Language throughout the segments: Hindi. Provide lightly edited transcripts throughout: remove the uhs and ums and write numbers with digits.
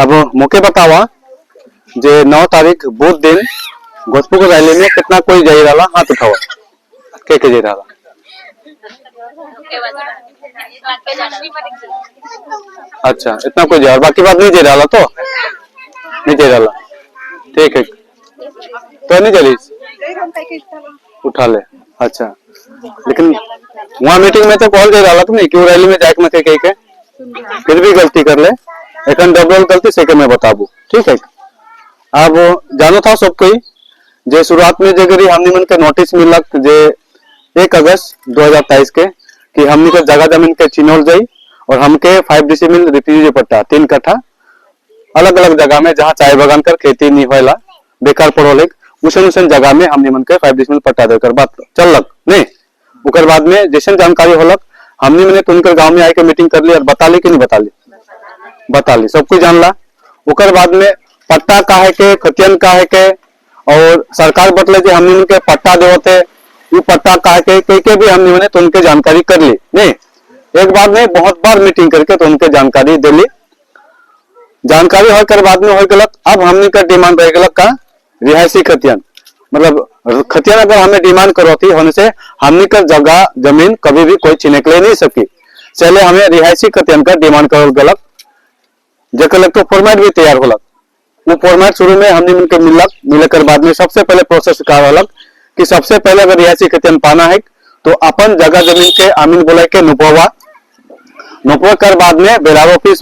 अब मौके बतावा जे 9 तारीख बुध दिन गोजपुर रैली में कितना कोई जाई रहा हाथ उठावा के जाई रहा। अच्छा इतना कोई जाए और बाकी बात नहीं जाई रहा तो नहीं जाई रहा। ठीक है तो नहीं चली उठा ले। अच्छा लेकिन वहाँ मीटिंग में तो कॉल जाई रहा तो नहीं क्यों रैली में जाके मत के फिर भी गलती कर ले एक डबल गलती से के मैं बताबू। ठीक है अब जानो था सब कोई जे शुरुआत में जगरी हमने मन के नोटिस मिलक जे 1 अगस्त 2023 के कि हमने के जगह जमीन के चिन्होल जाई और हमके 5 डिसिमिल रिफ्यूजी पट्टा 3 कट्ठा अलग अलग जगह में जहाँ चाय बगान कर खेती नहीं होएला बेकार पड़ोले उसन उसन जगह में हमने मन के 5 डिसिमिल पट्टा देकर बात चलक नहीं। उकर बाद में जैसे जानकारी होलक हमने मैंने तुनकर गांव में आके मीटिंग कर ली और बता ली कि नहीं बता ली सब कुछ जानला। उकर बाद में पट्टा काहे के खतियन काहे के और सरकार बतले जे हमने उनके पट्टा देवते ये पट्टा काहे के भी हमने मैंने तुनके जानकारी कर ली नहीं। एक बार नहीं बहुत बार मीटिंग करके तो उनके जानकारी दे ली। जानकारी होकर बाद में हो गलत अब हमने का डिमांड रह गलत का रिहायशी खतियन मतलब खतियन अगर हमें डिमांड करो थी होने से हमने का जगह जमीन कभी भी कोई छीने के लिए नहीं सकी चले हमें रिहायशी खतियन का डिमांड करो गलत जकर लग तो फॉर्मेट भी तैयार होलक। वो फॉर्मेट शुरू में हमने उनके मिलकर बाद में सबसे पहले प्रोसेस कर अलग कि सबसे पहले अगर रिहायशी खतियन पाना है तो अपन जगह जमीन के आमीन बोला के नुपवा कर बाद में बेरार ऑफिस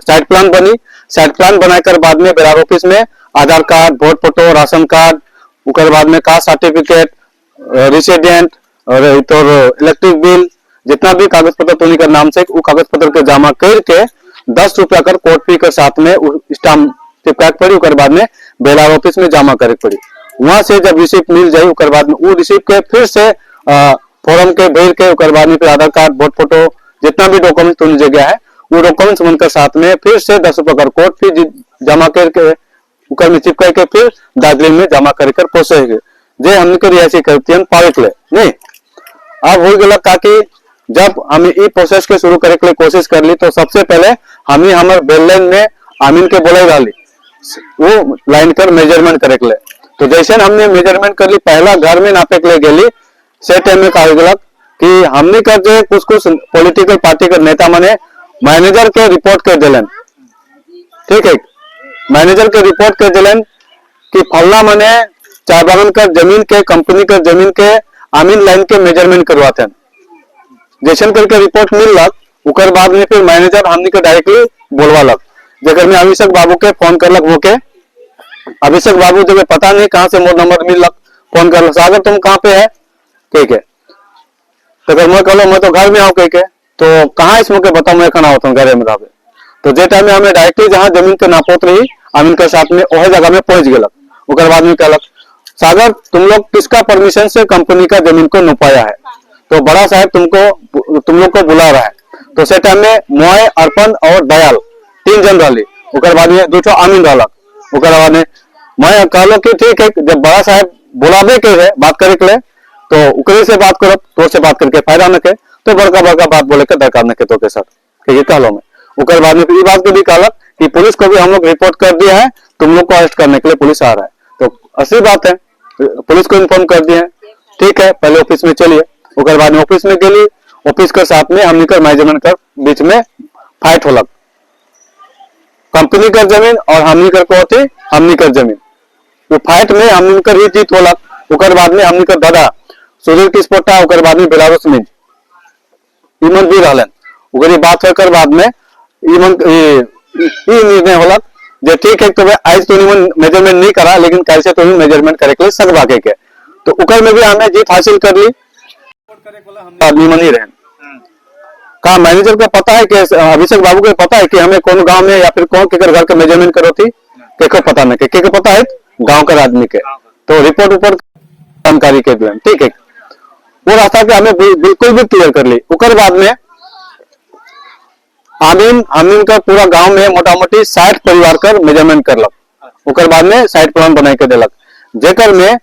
साइट प्लान बनी साइट प्लान बनाकर बाद में बेरार ऑफिस में Aadhaar card vote photo ration card उकर बाद में कास्ट सर्टिफिकेट रेसिडेंट और तो इलेक्ट्रिक बिल जितना भी कागज पत्र तुनी का नाम से वो कागज पत्र के जमा करके 10 रुपया कर कोर्ट फी के साथ में स्टाम्प चिपका पड़ी उकर बाद में बेरार ऑफिस में जमा करे पड़ी। वहां से जब रिसिप्ट मिल जाये उकर बाद में वो रिसिप्ट के फिर से फॉर्म के भर के उकर बाद में फिर आधार कार्ड वोट फोटो जितना भी डॉक्यूमेंट तुनी जगह है वो डॉक्यूमेंट्स उनके साथ में फिर से 10 रुपया कर कोर्ट फी जमा करके उकर में चिपका के फिर दार्जिलिंग में जमा कर पहुंचेंगे जे हमने को रिहायशी खतियन पावे ले नहीं। अब हो गया ताकि जब हमें ये प्रोसेस के शुरू करे के लिए कोशिश कर ली तो सबसे पहले हमें हमारे बेललाइन में आमीन के बोले डाली वो लाइन कर मेजरमेंट करे के लिए तो जैसे हमने मेजरमेंट कर ली पहला घर में नापे के लिए गेली से टाइम में कहा गया कि हमने कर जो कुछ पॉलिटिकल पार्टी के नेता मने मैनेजर के रिपोर्ट कर दिलन। ठीक है मैनेजर के रिपोर्ट कर दिलन कि फलना मने चाय बागान का जमीन के कंपनी का जमीन के आमीन लाइन के मेजरमेंट करवाते हैं जैसन करके रिपोर्ट मिल लग उकर बाद में फिर मैनेजर हमने को डायरेक्टली बोलवा लग जगह में अभिषेक बाबू के फोन कर लग वो के अभिषेक बाबू जगह पता नहीं कहाँ से मोर नंबर मिल लग फोन कर लग सागर तुम कहाँ पे है ठीक है तो अगर मैं कहलो मैं तो घर में आऊँ कह के तो कहाँ इस मौके बताओ मैं खाना होता हूँ घर में रहे तो जे टाइम में हमें डायरेक्टली जहाँ जमीन के नापोत रही आमीन के साथ में वह जगह में पहुंच गया उकर बाद में कहलक सागर तुम लोग किसका परमिशन से कंपनी का जमीन को नुपाया है तो बड़ा साहब तुम लोग को बुला रहा है तो से टाइम में मोय अर्पण और दयाल 3 जन रही उकर बाद में 2 आमीन रहलक उकर बाद में मैं कहलो कि ठीक है जब बड़ा साहब बुलावे के है बात करे के लिए तो उकरे से बात करो तो से बात करके फायदा न के तो बड़का बात बोले के दरकार न के तो के सर ठीक है कहलो मैं उकर बाद में फिर बात को भी कहलक कि पुलिस को भी हम लोग रिपोर्ट कर दिया है तुम लोग को अरेस्ट करने के लिए पुलिस आ रहा है तो असली बात है पुलिस को इन्फॉर्म कर दिए ठीक है पहले ऑफिस में चलिए उकर बाद में ऑफिस में गेली ऑफिस के साथ में हमने कर मैनेजमेंट कर बीच में फाइट होलक कंपनी कर जमीन और हमने कर को होती हमने कर जमीन वो फाइट में हमने कर ही जीत होलक उकर बाद में हमने कर दादा सुधीर किस्पोटा उकर बाद में बेलारुस में इमन भी रहलन उकर बात होकर बाद में इमन ये निर्णय होलक जे ठीक है तो आज तो निमन मेजरमेंट नहीं करा लेकिन कल से तो मेजरमेंट करे के लिए सकबा के तो उकर में भी हमने जीत हासिल कर ली आदमी मन ही रहे का मैनेजर को पता है कि अभिषेक बाबू को पता है कि हमें कौन गांव में या फिर कौन के घर का मेजरमेंट करो थी के पता नहीं के पता है गांव का आदमी के तो रिपोर्ट ऊपर जानकारी के दिए ठीक है वो रास्ता के हमें बिल्कुल भी क्लियर कर ली उकर बाद में आमीन का पूरा गांव में मोटा मोटी 60 परिवार कर मेजरमेंट करलक उकर बाद में साइट प्लान बनाई के दिलक जेकर में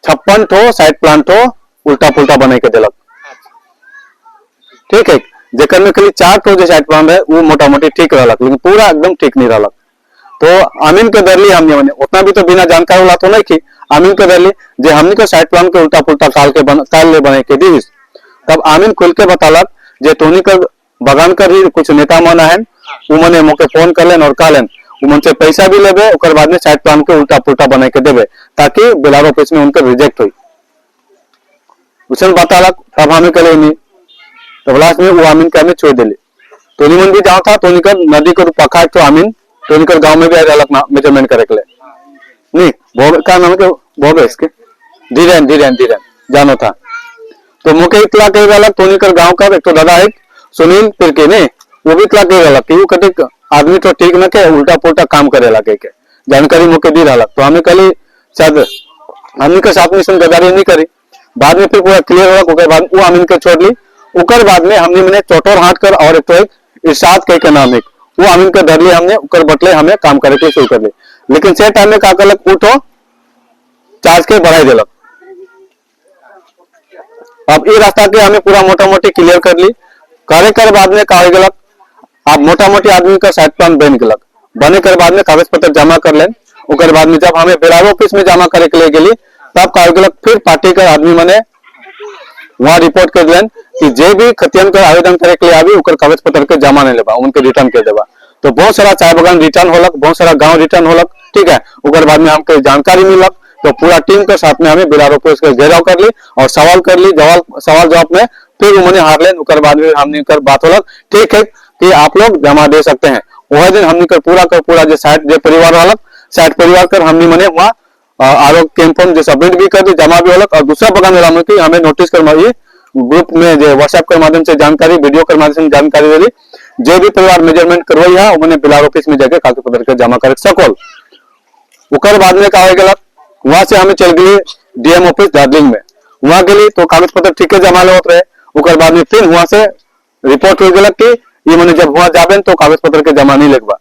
56 ठो साइट प्लान ठो उल्टा पुल्टा बनाई के दिलक ठीक है जेकर में खाली 4 ठो जो साइड प्लान है वो मोटा मोटी ठीक रहलक, लेकिन पूरा एकदम ठीक नहीं रहलक। तो अमीन के दरली हमने मने उतना भी तो बिना जानकारी वाला तो नहीं की अमीन के दरली जे हमने के साइड प्लान के उल्टा पुल्टा काल ले बने के दी। तब अमीन खुल के बतालक जे तोनी का बगान कर ही कुछ नेता मन है वो मने मोके फोन कर लेन और कहलेन वो मन से पैसा भी लेबे और बाद में साइड प्लान के उल्टा पुल्टा बना के देबे ताकि बिलारो ऑफिस में उनका रिजेक्ट हुई। उसन बतालक तब हमें कले नहीं तो लास्ट में वो अमीन के हमें छोड़ दिले। तोनी मन भी जाओ था तोनी कर नदी को पखा तो अमीन तोनी कर गांव में भी अलग मेजरमेंट करे के नहीं भोग का नाम के भोग इसके धीरेन जानो था। तो मुके इतला कही वाला तोनी कर गांव का एक तो दादा है सुनील फिर के नहीं वो भी इतला कही वाला कि वो कटे आदमी तो ठीक न के उल्टा पुल्टा काम करे ला के जानकारी मुके दी रहा। तो हमें कल शायद हमने के साथ में इसमें गद्दारी नहीं करी। बाद में फिर पूरा क्लियर हुआ उसके बाद वो अमीन के छोड़ ली। उकर बाद में हमने मैंने चोटोर हाट कर और एक तो एक इरशाद कह के नाम एक वो अमीन के धर लिए हमने उकर बटले हमें काम करे के शुरू कर ली। लेकिन से टाइम में का करलक उठो चार्ज के बढ़ाई दिलक। अब ये रास्ता के हमें पूरा मोटा मोटी क्लियर कर ली करे कर बाद में का गलक अब मोटा मोटी आदमी का साइड प्लान बन गलक। बने कर बाद में कागज पत्र जमा कर लें। उकर बाद में जब हमें बिलारो ऑफिस में जमा करे के लिए गेली तब का गलक फिर पार्टी का आदमी मने वहां रिपोर्ट कर लें कि जे भी खतियन का आवेदन करे के लिए आवी उकर कागज पत्र के जमा नहीं लेबा उनके रिटर्न कर देबा। तो बहुत सारा चाय बागान रिटर्न होलक बहुत सारा गांव रिटर्न होलक ठीक है। उकर बाद में हमके जानकारी मिलक तो पूरा टीम के साथ में हमें बिलारो ऑफिस के घेराव कर ली और सवाल कर ली सवाल जवाब में फिर उन्होंने हार लेन। उकर बाद में हमने कर बात होलक ठीक है कि आप लोग जमा दे सकते हैं। वह दिन हमने कर पूरा जो साइड जो परिवार वालक साइड परिवार कर हमने मने वहाँ आरोप कैंपन जो सबमिट भी कर दी जमा भी होलक। और दूसरा बगान वाला की हमें नोटिस कर ग्रुप में जो व्हाट्सएप के माध्यम से जानकारी वीडियो के माध्यम से जानकारी दे दी जो भी परिवार मेजरमेंट करवाई है उन्होंने बिलार ऑफिस में जाकर कागज पत्र के जमा कर सकोल। उकर बाद में कहा गया वहां से हमें चल गई डीएम ऑफिस दार्जिलिंग में वहां गई तो कागज पत्र ठीक है जमा होते रहे। उकर बाद में फिर वहां से रिपोर्ट हो गया कि ये मैंने जब वहां जाबे तो कागज पत्र के जमा नहीं लगवा।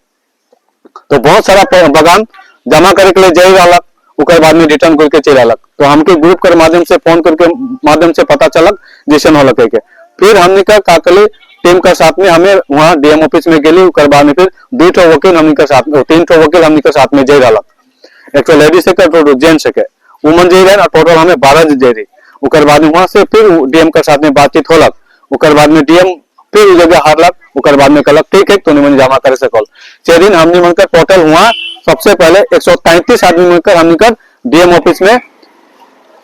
तो बहुत सारा बगान जमा करे के लिए जाई रहलक उकर बाद में रिटर्न करके चल आलक। तो हमके ग्रुप के माध्यम से फोन करके माध्यम से पता चलक जैसन होलक के फिर हमने का काकली टीम के साथ में हमें वहां डीएम ऑफिस में गेली। उकर बाद में फिर 2 ठो वकील हमने के साथ 3 ठो वकील हमने के साथ में जाई रहलक एक तो लेडीज से के तो जेंट्स के वुमन जाई रहे टोटल हमें 12 जाई रही। उकर बाद में वहां से फिर डीएम के साथ में बातचीत होलक। उकर बाद में डीएम फिर उस जगह हारलक। उकर बाद में कहलक ठीक है तो मैंने जमा करे सकल। 6 दिन हमने मनकर पोर्टल हुआ सबसे पहले 133 आदमी मिलकर हमने कर डीएम ऑफिस में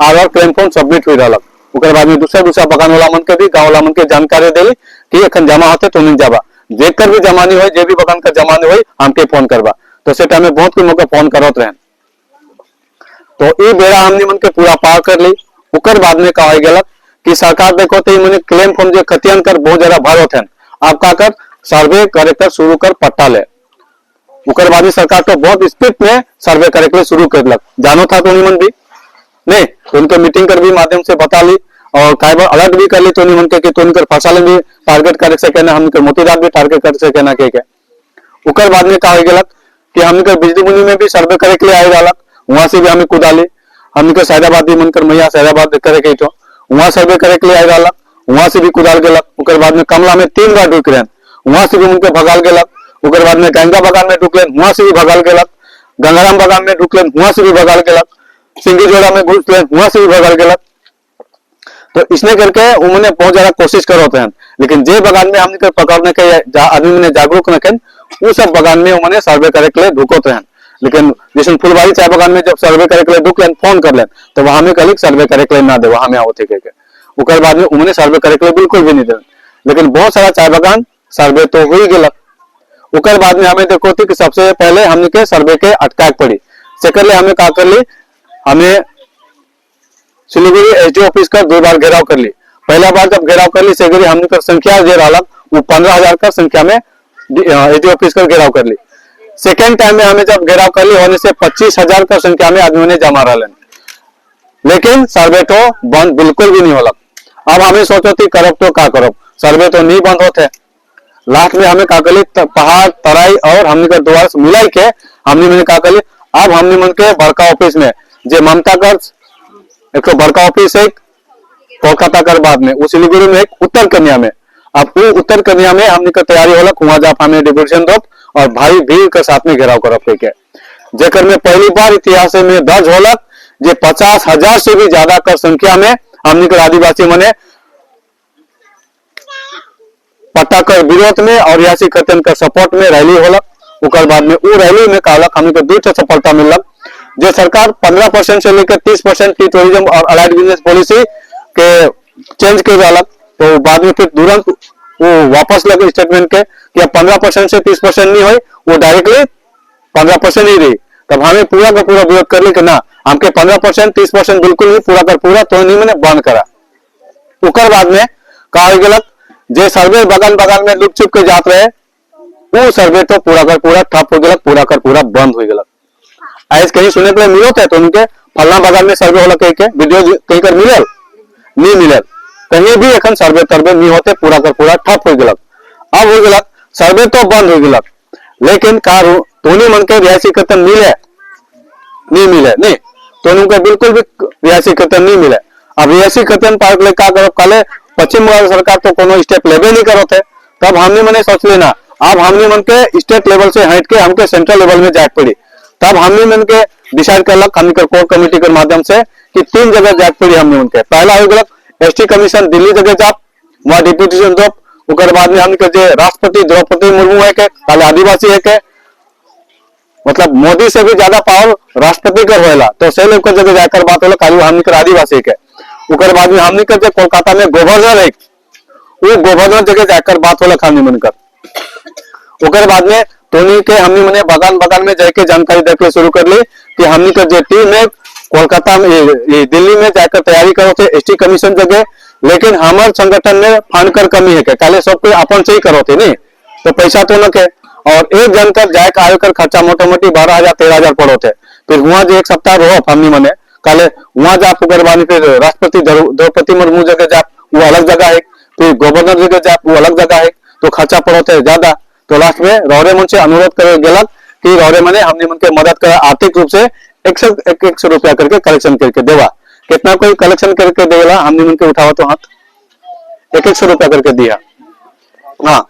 आधार क्लेम फॉर्म सबमिट हुई रहलक। उकर बाद में दूसरा बगान वाला मन के भी गांव वाला मन के जानकारी देली कि एखन जमा होते तो नहीं जाबा देख कर भी जमा नहीं हो जे भी बगान का जमा नहीं हो हमके फोन करबा। तो से टाइम में बहुत के मौके फोन करत रहे। तो ई बेड़ा हमने मन के पूरा पार कर ली। उकर बाद में कहा गलक कि सरकार देखो तो मैंने क्लेम फॉर्म जो खतियन कर बहुत ज्यादा भरत है आप का कर सर्वे करे कर शुरू कर पट्टा ले। उकर बाद में सरकार तो बहुत स्पीड में सर्वे करे के लिए शुरू कर लग जानो था तो निमन भी नहीं तो उनके मीटिंग कर भी माध्यम से बता ली और कई बार अलर्ट भी कर ली तो निमन के तो उनकर फसल भी टारगेट कर सके ना हमके मोतीदार भी टारगेट कर सके ना के उकर बाद में कहा गलक कि हमके बिजली बुनी में भी सर्वे करे के लिए आए रहलक वहां से भी हमें कुदाली हमके सैदाबाद भी मनकर मैया सैदाबाद करे के तो वहां सर्वे करे के लिए आए रहलक वहां से भी कुदाल गलक। उकर बाद में कमला में 3 बार ढुक रहे वहां से भी उनके भगाल गलक। उकर बाद में गंगा बगान में ढुक लेन वहां से भी भगाल गलक। गंगाराम बगान में ढुक लेन वहां से भी भगाल गलक। सिंगी जोड़ा में घुस लेन वहां से भी भगाल गलक। तो इसने करके उन्होंने बहुत ज्यादा कोशिश कर होते हैं लेकिन जे बगान में हमने पकड़ने के आदमी ने जागरूक रखें वो सब बगान में उन्होंने सर्वे करे के लिए ढुकोते हैं। लेकिन जैसे फुलबाड़ी चाय बगान में जब सर्वे करे के लिए ढुक लेन फोन कर लेन तो वहां में कल सर्वे करे के लिए ना दे वहां में आओ थे उकर बाद में उन्होंने सर्वे करे के लिए बिल्कुल भी नहीं दे। लेकिन बहुत सारा चाय बगान सर्वे तो हो ही गलक। उकर बाद में हमें देखो थी कि सबसे पहले हमने के सर्वे के अटकाक पड़ी। सेकेंडली हमें क्या कर ली हमें सिलीगुड़ी एसडीओ ऑफिस का 2 बार घेराव कर ली। पहला बार जब घेराव कर ली सेगरी हमने का संख्या जो रहा वो 15,000 का संख्या में एसडीओ ऑफिस का घेराव कर ली। सेकेंड टाइम में हमें जब घेराव कर ली होने से 25,000 का संख्या में आदमियों ने जमा रहा लेकिन सर्वे तो बंद बिल्कुल भी नहीं होला। अब हमें सोचो थी करब तो क्या करब सर्वे तो नहीं बंद होते। लास्ट में हमें काकली पहाड़ तराई और हमने का द्वार मिलाई के हमने मैंने काकली अब हमने मन के बड़का ऑफिस में जे ममता कर एक तो बड़का ऑफिस है कोलकाता कर बाद में सिलीगुड़ी में एक उत्तर कन्या में अब वो उत्तर कन्या में हमने का तैयारी होला वहां जा हमने डिपोजिशन दो और भाई भीड़ के साथ में घेराव करब के जेकर में पहली बार इतिहास में दर्ज होलक जे 50,000 से भी ज्यादा का संख्या में हमने के आदिवासी मने पट्टा कर विरोध में और रियासी खतन का सपोर्ट में रैली होलक। उकर बाद में वो रैली में कहलक हमने को 2 सफलता मिलक जो सरकार 15% से लेकर 30% की टूरिज्म और अलाइड बिजनेस पॉलिसी के चेंज कर डालक। तो बाद में फिर तुरंत वो वापस लगे स्टेटमेंट के कि अब 15% से 30% नहीं हुई, वो डायरेक्टली 15% ही रही। तब हमें पूरा का पूरा विरोध कर ली कि ना हमके 15% 30% बिल्कुल नहीं पूरा कर पूरा तो नहीं मैंने बंद करा। उकर बाद में कहा गलत जे सर्वे बगल बगल में लुक छुप के जात रहे वो सर्वे तो पूरा कर पूरा ठप हो गलत, पूरा कर पूरा बंद हो गलत। ऐसे कहीं सुने को मिलो थे तो उनके फलना बगल में सर्वे होला कहीं के वीडियो कहीं कर मिलल नहीं मिलल, कहीं भी एखन सर्वे तरवे नहीं होते, पूरा कर पूरा ठप हो गलत। अब हो गलत सर्वे तो बंद हो गलत, लेकिन कार तोनी मन के रियासी खतन मिले नहीं मिले नहीं तो उनके बिल्कुल भी रियासी खतन नहीं मिले। अब रियासी खतन पार्क ले का करो काले पश्चिम बंगाल सरकार तो कोनो स्टेप लेवे नहीं करो थे। तब हमने मैंने सोच लेना अब हमने मन के स्टेट लेवल से हट के हमके सेंट्रल लेवल में जाट पड़ी। तब हमने मन के डिसाइड करलक हमने के कोर कमेटी के माध्यम से कि 3 जगह जाट पड़ी हमने उनके। पहला हो गलक एसटी कमीशन दिल्ली जगह जाप वहां डिप्यूटेशन दो। उकर बाद में हमने के राष्ट्रपति द्रौपदी मुर्मू है के काले आदिवासी है के मतलब मोदी से भी ज्यादा पावर राष्ट्रपति कर होएला तो से लोग के जगह जाकर बात होला काली हमने के आदिवासी के। उकर बाद में हमने के कोलकाता में गवर्नर है वो गवर्नर जगह जाकर बात होला खानी मनकर। उकर बाद में तोनी के हमने मने बगान बगान में जाके जानकारी देके शुरू कर ली कि हमने के जो टीम है कोलकाता में ये दिल्ली में जाकर तैयारी करो थे एसटी कमीशन जगह, लेकिन हमारे संगठन में फंड कर कमी है काले सब कोई अपन से ही करो थे नहीं तो पैसा तो न के और एक जन कर जाए आयो कर खर्चा मोटा मोटी 12,000-13,000 पड़ो थे। फिर वहां जो एक सप्ताह रहो हमने मने काले वहां जा गरबानी फिर राष्ट्रपति द्रौपदी मुर्मू जगह जा वो अलग जगह है, फिर गवर्नर जगह जा वो अलग जगह है तो खर्चा पड़ो थे ज्यादा। तो लास्ट में रौरे मन से अनुरोध करे गलत कि रौरे मने हमने मन के मदद कर आर्थिक रूप से 100 रुपया करके कलेक्शन करके देवा। कितना कोई कलेक्शन करके देगा हमने मन के उठावा तो हाथ 100 रुपया करके दिया। हाँ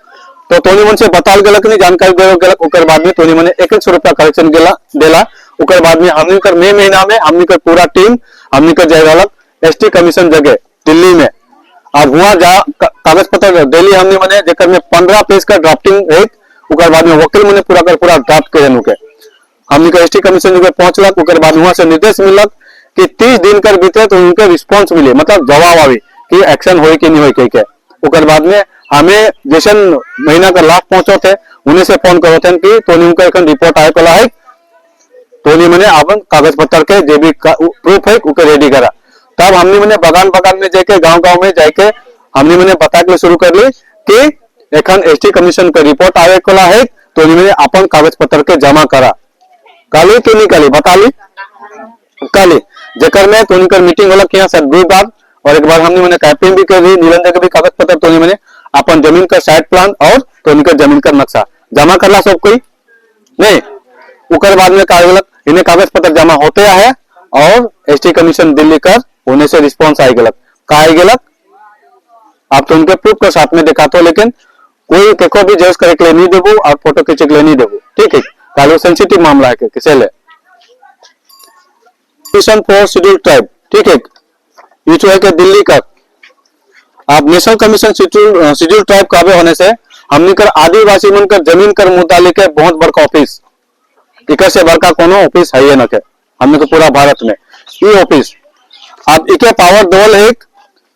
तो तोनी मन से बताल गलत नहीं जानकारी दे गलत। उकर बाद में तोनी मने 100 रुपया कलेक्शन देला। उकर बाद में हमने कर मई महीना में हमने कर पूरा टीम हमने कर जाए एसटी कमीशन जगह दिल्ली में। अब वहां जा कागज पत्र दिल्ली हमने मने जेकर में 15 पेज का ड्राफ्टिंग है। उकर बाद में वकील मने पूरा कर पूरा ड्राफ्ट के के हमने का एसटी कमीशन जगह पहुंचलक। उकर बाद वहां से निर्देश मिलक कि 30 दिन कर बीते तो उनके रिस्पांस मिले मतलब जवाब आवे कि एक्शन होई कि नहीं होई के। उकर बाद में हमें जैसन महीना का लास्ट पहुंचो थे उन्हें से फोन करो थे कि तोनी उनका एक रिपोर्ट आए कला है तोनी मैंने अपन कागज पत्र के जो भी प्रूफ है उके रेडी करा। तब हमने मैंने बगान बगान में जाके गांव में जाके हमने मैंने बता के शुरू कर ली कि एखन एसटी कमीशन का रिपोर्ट आए कला है तो मैंने अपन कागज पत्र के जमा करा। काली कि नहीं काली बता ली काली जेकर में तो उनका मीटिंग होला कि सर 2 बार और एक बार हमने मैंने कैंपिंग भी कर दी निरंजन के भी कागज पत्र तो मैंने अपन जमीन का साइट प्लान और तो उनका जमीन का नक्शा जमा करला सब कोई नहीं। उकर बाद में कागज इन्हें कागज पत्र जमा होते है और एसटी कमीशन दिल्ली कर होने से रिस्पांस आई गलत का आई गलत आप तो उनके प्रूफ के साथ में दिखाते हो, लेकिन कोई को भी जज करे के लिए नहीं देबो और फोटो खींचे के लिए नहीं देबो। ठीक है कालो सेंसिटिव मामला है किसे ले मिशन फॉर शेड्यूल ट्राइब। ठीक है ये जो है कि दिल्ली का आप नेशनल कमीशन शेड्यूल ट्राइब काबे होने से हमने कर आदिवासी मन कर जमीन कर मुद्दा लेके बहुत बड़का ऑफिस इकर से बड़का कोनो ऑफिस है न के हमने को पूरा भारत में ये ऑफिस अब इके पावर देवल एक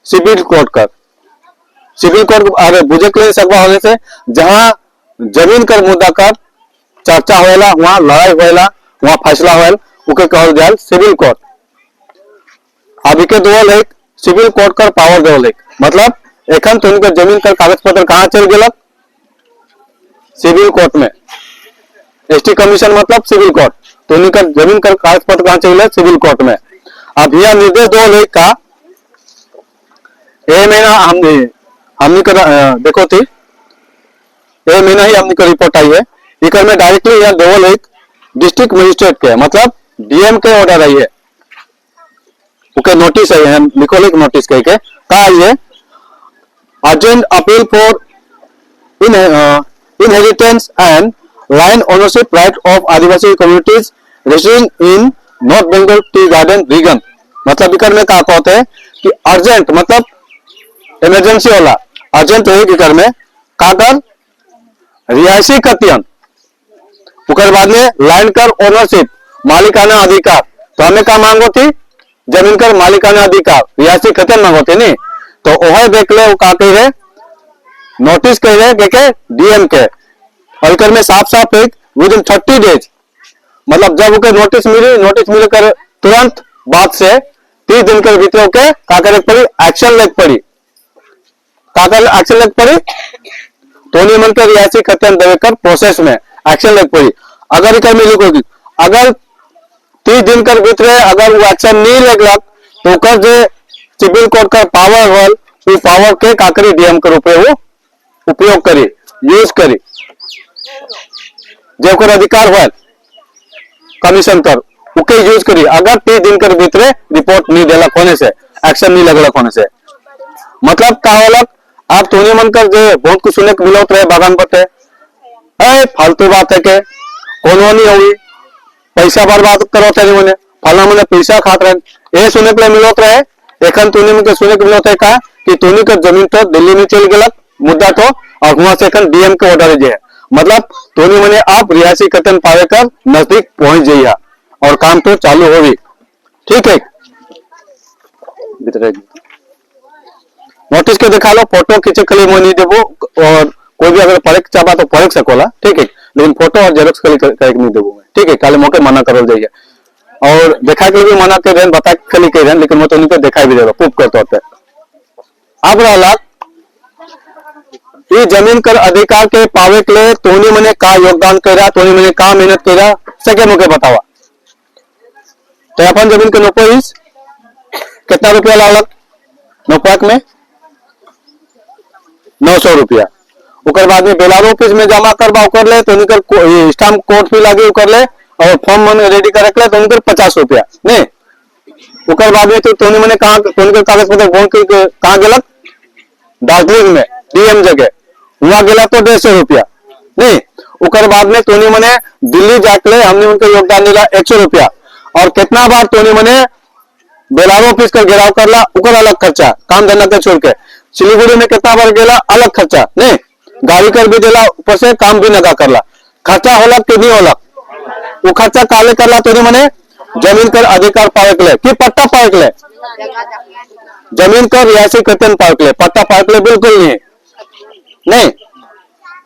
सिविल कोर्ट का सिविल कोर्ट अरे बुझे के सकवा होने से जहां जमीन कर मुद्दा का चर्चा होएला वहां लड़ाई होएला वहां फैसला होएल उके कहल जाए सिविल कोर्ट। अब इके देवल एक सिविल कोर्ट का पावर देवल एक मतलब एखन तो उनका जमीन का कागज पत्र कहां चल गलक सिविल कोर्ट में। एसटी कमीशन मतलब सिविल कोर्ट तो उनका जमीन का कागज पत्र कहां चल गया सिविल कोर्ट में। अब यह निर्देश दो लेख का ए महीना हमने कर देखो थी ए महीना ही हमने का रिपोर्ट आई है इकर में डायरेक्टली यह दो लेख डिस्ट्रिक्ट मजिस्ट्रेट के मतलब डीएम के ऑर्डर आई है ओके नोटिस है लिखो लिख नोटिस कह के का आई है urgent appeal for inheritance and land ownership right of Adivasi communities residing in North Bengal Tea Garden region। मतलब इकर में क्या कहते हैं कि अर्जेंट मतलब इमरजेंसी वाला अर्जेंट है इकर में काकर रिहायशी खतियन उकर बाद में लैंड कर ओनरशिप मालिकाना अधिकार। तो हमें क्या मांगो थी जमीन कर मालिकाना अधिकार रिहायशी खतियन मांगो थे नहीं तो वह देख ले वो का कह रहे नोटिस कह रहे के डीएम के और इकर में साफ साफ एक विद इन 30 डेज मतलब जब उनके नोटिस मिलकर तुरंत बाद से 30 दिन के भीतर के का करे पड़ी एक्शन लेग पड़ी का कर एक्शन लेग पड़ी तो नहीं मन के रिहायशी खतियन देकर प्रोसेस में एक्शन लेग पड़ी। अगर इकर में लिखोगी अगर 30 दिन कर भीतर अगर वो एक्शन नहीं लगलक तो कर जो सिविल कोर्ट का पावर होल वो पावर के का करी डीएम के रूप में वो उपयोग करी यूज करी जो कर अधिकार हो कमीशन कर उके यूज करी अगर 30 दिन कर भीतर रिपोर्ट नहीं देला होने से एक्शन नहीं लगला होने से मतलब का होलक आप तोने मन कर जो बहुत कुछ सुने को मिलत रहे बागान बटे फालतू बात है के कोनो नहीं हुई पैसा बर्बाद करो थे मने फला मने पैसा खात रहे ए सुने के मिलत रहे एखन तोने मन के सुने को मिलत है का कि तोनी का जमीन तो दिल्ली में चल गेलक मुद्दा तो और वहां से एखन डीएम के ऑर्डर जे मतलब तोनी मने आप रिहायशी खतियन पावे कर नजदीक पहुंच जाइया और काम तो चालू होगी ठीक है। नोटिस के दिखा लो फोटो खींचे खाली मैं नहीं देबो और कोई भी अगर पढ़े चाहता तो पढ़ सकोला ठीक है लेकिन फोटो और जेरॉक्स खाली करके नहीं देबो मैं ठीक है खाली मौके मना करल जाइए और देखा के भी मना कर बता खाली कह रहे लेकिन मैं तो उनको दिखाई भी देगा प्रूफ करते होते अब रहा ये जमीन कर अधिकार के पावे के लिए तोनी मने का योगदान करा तोनी मने का मेहनत करा सके मुझे बतावा तो अपन जमीन के नोपो इस कितना रुपया लागलक नोपाक में 900 रुपया उकर बाद में बेलारो ऑफिस में जमा करवा कर ले तो उनकर स्टाम्प कोर्ट भी लागे कर ले और फॉर्म मन रेडी कर रख ले तो उनकर 50 रुपया नहीं उकर बाद में तो तोनी मने कहां तोनी कागज पत्र बोल के कहां गेलक दार्जिलिंग में डीएम जगह वहां गेला तो 150 रुपया नहीं उकर बाद में तोनी मने दिल्ली जाके हमने उनका योगदान दिला 100 रुपया और कितना बार तोनी मने बेलारो ऑफिस का घेराव करला उकर अलग खर्चा काम धंधा के छोड़ के सिलीगुड़ी में कितना बार गेला अलग खर्चा नहीं गाड़ी कर भी देला ऊपर से काम भी लगा करला खर्चा होला कि नहीं होला वो खर्चा काले करला तोनी मने जमीन कर अधिकार पावे के लिए कि पट्टा पावे के लिए जमीन कर रिहायशी खतियन पावे के लिए पट्टा पावे के लिए बिल्कुल नहीं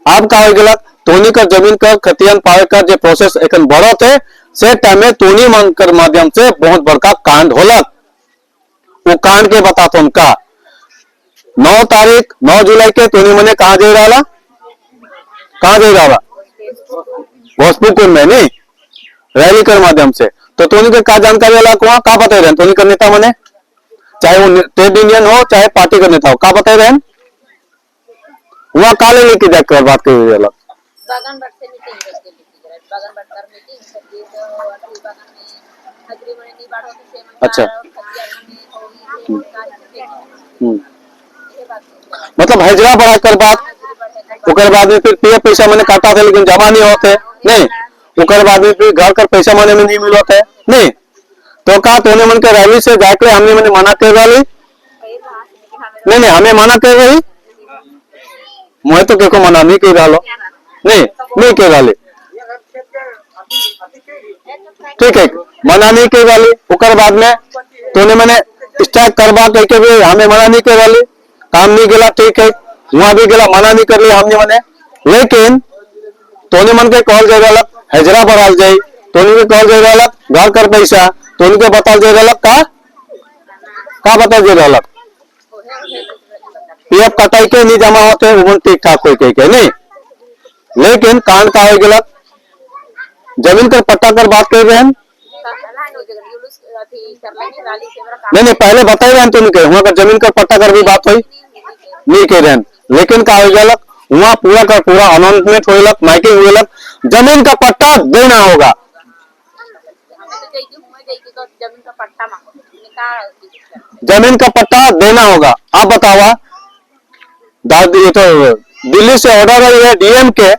आप का हो गेला तोनी कर जमीन कर खतियन पावे कर जो प्रोसेस एकन बढ़त है से टाइम में तोनी मांग कर माध्यम से बहुत बड़का कांड होला वो कांड के बताता उनका 9 जुलाई के तोनी मने कहा जा रहा भोजपुर में नहीं रैली कर माध्यम से तो तोनी के का जानकारी वाला को का बता रहे तोनी का नेता मने चाहे वो ट्रेड यूनियन हो चाहे पार्टी का नेता हो का बता रहे वहां काले लेके जाकर बात कर रहे बागान बट से मीटिंग बागान बट कर मीटिंग सभी तो बागान में हजरी में नहीं बात होती से अच्छा में मतलब हजरा बढ़ा कर बात उकर बाद में फिर पीएफ पैसा मैंने काटा था लेकिन जमा नहीं होते नहीं उकर बाद में फिर घर कर पैसा माने में नहीं मिलता है नहीं तो का तोने मन के रैली से जाके हमने मैंने मना कर रही नहीं हमें मना कर रही मैं तो देखो मना नहीं कर रहा नहीं कर रही ठीक है मना नहीं कर रही उकर बाद में तोने मैंने स्ट्राइक करवा करके भी हमें मना नहीं कर रही काम नहीं गेला ठीक है वहां भी गेला मना नहीं कर लिया हमने मने लेकिन तोने मन के कॉल जाए हजरा बढ़ाल जाए तोनी के कॉल जाए घर कर पैसा तोनी के बताल जाए का बता जाए पीएफ कटाई के नहीं जमा होते वो ठीक ठाक हो के नहीं लेकिन कांड का हो गया जमीन कर पट्टा कर बात कर रहे हैं नहीं पहले बताए रहे तुम के वहां का जमीन का पट्टा कर भी बात हुई नहीं कह रहे लेकिन का हो गया वहां पूरा का पूरा अनाउंसमेंट होलक माइकिंग होलक जमीन का पट्टा देना होगा जमीन का पट्टा देना होगा। आप बतावा ये तो दिल्ली से ऑर्डर आई है डीएम के,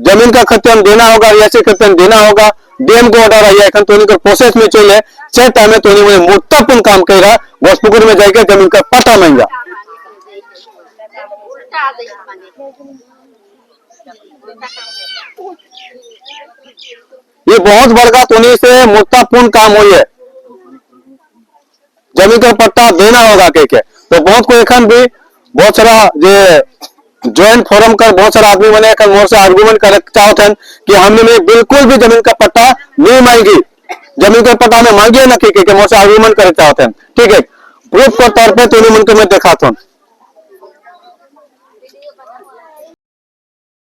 जमीन का खतम देना होगा, रियासी खतम देना होगा, डीएम को ऑर्डर आई है तो प्रोसेस में चले से टाइम में तो महत्वपूर्ण काम कर घोषपुकुर में जाके जमीन का पट्टा महंगा। ये बहुत बड़का तोनी से महत्वपूर्ण काम हुई है, जमीन का पट्टा देना होगा के तो बहुत को एखन भी बहुत सारा जे ज्वाइंट फोरम कर बहुत सारा आदमी मैंने मोर से आर्गुमेंट कर चाहते हैं कि हमने बिल्कुल भी जमीन का पट्टा नहीं मांगी, जमीन का पट्टा में मांगिए ना कि मोर से आर्गुमेंट कर चाहते हैं। ठीक है, प्रूफ के तौर पर तो मैं दिखाता हूँ।